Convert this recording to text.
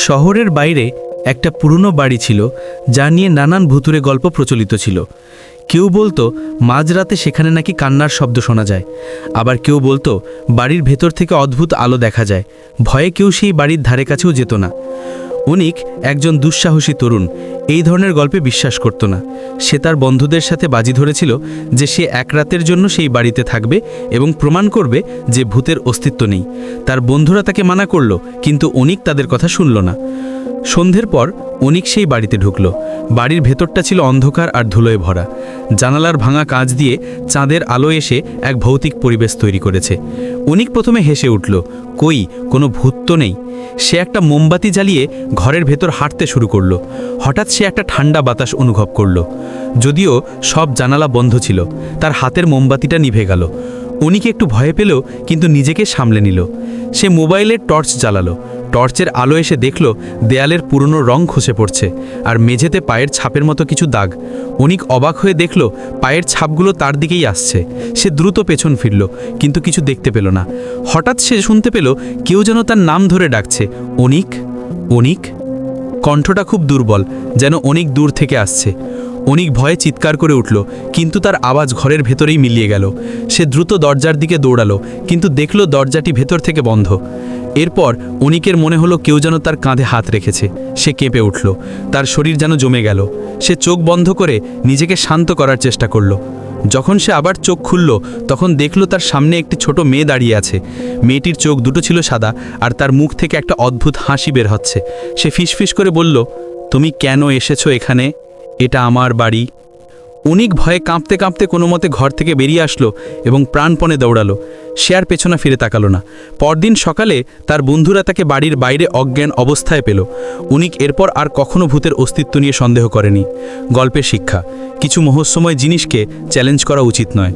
শহরের বাইরে একটা পুরনো বাড়ি ছিল, যা নিয়ে নানান ভুতুড়ে গল্প প্রচলিত ছিল। কেউ বলতো মাঝরাতে সেখানে নাকি কান্নার শব্দ শোনা যায়, আবার কেউ বলতো বাড়ির ভেতর থেকে অদ্ভুত আলো দেখা যায়। ভয়ে কেউ সেই বাড়ির ধারে কাছেও যেত না। অনিক একজন দুঃসাহসী তরুণ, এই ধরনের গল্পে বিশ্বাস করত না। সে তার বন্ধুদের সাথে বাজি ধরেছিল যে সে এক রাতের জন্য সেই বাড়িতে থাকবে এবং প্রমাণ করবে যে ভূতের অস্তিত্ব নেই। তার বন্ধুরা তাকে মানা করল, কিন্তু অনিক তাদের কথা শুনল না। সন্ধ্যের পর অনিক সেই বাড়িতে ঢুকল। বাড়ির ভেতরটা ছিল অন্ধকার আর ধুলোয় ভরা। জানালার ভাঙা কাঁচ দিয়ে চাঁদের আলো এসে এক ভৌতিক পরিবেশ তৈরি করেছে। অনিক প্রথমে হেসে উঠল, কই, কোনো ভূত তো নেই। সে একটা মোমবাতি জ্বালিয়ে ঘরের ভেতর হাঁটতে শুরু করলো। হঠাৎ সে একটা ঠান্ডা বাতাস অনুভব করল। যদিও সব জানালা বন্ধ ছিল, তার হাতের মোমবাতিটা নিভে গেল। অনিক একটু ভয় পেল, কিন্তু নিজেকে সামলে নিল। সে মোবাইলের টর্চ জ্বালালো। টর্চের আলো এসে দেখল দেয়ালের পুরনো রং খসে পড়ছে আর মেঝেতে পায়ের ছাপের মতো কিছু দাগ। অনিক অবাক হয়ে দেখল পায়ের ছাপগুলো তার দিকেই আসছে। সে দ্রুত পেছন ফিরল, কিন্তু কিছু দেখতে পেল না। হঠাৎ সে শুনতে পেল কেউ যেন তার নাম ধরে ডাকছে, অনিক, অনিক। কণ্ঠটা খুব দুর্বল, যেন অনেক দূর থেকে আসছে। অনিক ভয়ে চিৎকার করে উঠল, কিন্তু তার আওয়াজ ঘরের ভেতরেই মিলিয়ে গেল। সে দ্রুত দরজার দিকে দৌড়ালো, কিন্তু দেখল দরজাটি ভেতর থেকে বন্ধ। এরপর অনিকের মনে হলো কেউ যেন তার কাঁধে হাত রেখেছে। সে কেঁপে উঠল, তার শরীর যেন জমে গেল। সে চোখ বন্ধ করে নিজেকে শান্ত করার চেষ্টা করল। যখন সে আবার চোখ খুলল, তখন দেখল তার সামনে একটি ছোট মেয়ে দাঁড়িয়ে আছে। মেয়েটির চোখ দুটো ছিল সাদা, আর তার মুখ থেকে একটা অদ্ভুত হাসি বের হচ্ছে। সে ফিসফিস করে বলল, তুমি কেন এসেছো এখানে? এটা আমার বাড়ি। অনিক ভয়ে কাঁপতে কাঁপতে কোনো মতে ঘর থেকে বেরিয়ে আসলো এবং প্রাণপণে দৌড়ালো। সে আর পেছনে ফিরে তাকালো না। পরদিন সকালে তার বন্ধুরা তাকে বাড়ির বাইরে অজ্ঞান অবস্থায় পেল। অনিক এরপর আর কখনো ভূতের অস্তিত্ব নিয়ে সন্দেহ করেনি। গল্পের শিক্ষা: কিছু রহস্যময় জিনিসকে চ্যালেঞ্জ করা উচিত নয়।